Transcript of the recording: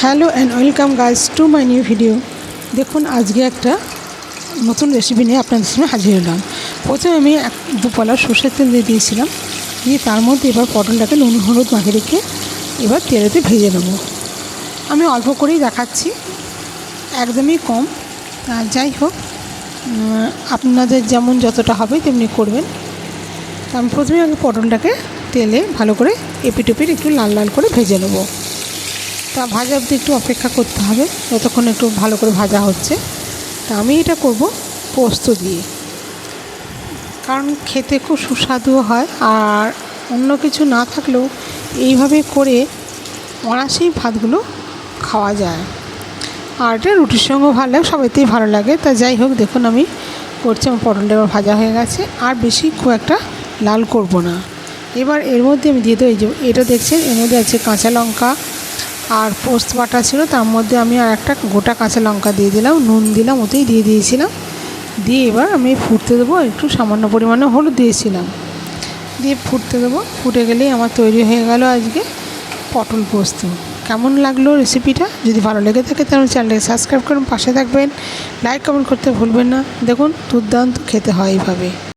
Hello and welcome guys to my new video. দেখুন আজকে একটা নতুন রেসিপি নিয়ে আপনাদের সামনে হাজির হলাম। প্রথমে আমি দুপলা সর্ষের তেল দিয়ে দিয়েছিলাম, দিয়ে তার মধ্যে এবার পটলটাকে নুন হলুদ মাখিয়ে রেখে এবার তেলেতে ভেজে নেব। আমি অল্প করেই দেখাচ্ছি, একদমই কম। যাই হোক, আপনাদের যেমন যতটা হবে তেমনি করবেন। আমি প্রথমে আগে পটলটাকে তেলে ভালো করে এপিট ওপিট একটু লাল লাল করে ভেজে নেব। তা ভাজা অবধি একটু অপেক্ষা করতে হবে, যতক্ষণ একটু ভালো করে ভাজা হচ্ছে। তা আমি এটা করব পোস্ত দিয়ে, কারণ খেতে খুব সুস্বাদুও হয়। আর অন্য কিছু না থাকলেও এইভাবে করে অনায়াসেই ভাতগুলো খাওয়া যায়। আর এটা রুটির সঙ্গেও ভালো লাগে, সবাইতেই ভালো লাগে। তা যাই হোক, দেখুন আমি করছি, আমার পটলটা এবার ভাজা হয়ে গেছে। আর বেশি খুব একটা লাল করব না। এবার এর মধ্যে আমি দিয়ে দেবো, এই যে এটা দেখছেন, এর মধ্যে আছে কাঁচা লঙ্কা আর পোস্ত বাটা ছিল, তার মধ্যে আমি আর একটা গোটা কাঁচা লঙ্কা দিয়ে দিলাম, নুন দিলাম, ওতেই দিয়ে দিয়েছিলাম। দিয়ে এবার আমি ফুটতে দেবো, একটু সামান্য পরিমাণে হলুদ দিয়েছিলাম, দিয়ে ফুটতে দেবো। ফুটে গেলেই আমার তৈরি হয়ে গেল আজকে পটল পোস্ত। কেমন লাগলো রেসিপিটা? যদি ভালো লেগে থাকে তাহলে চ্যানেলটাকে সাবস্ক্রাইব করুন, পাশে থাকবেন, লাইক কমেন্ট করতে ভুলবেন না। দেখুন দুর্দান্ত খেতে হয় এইভাবে।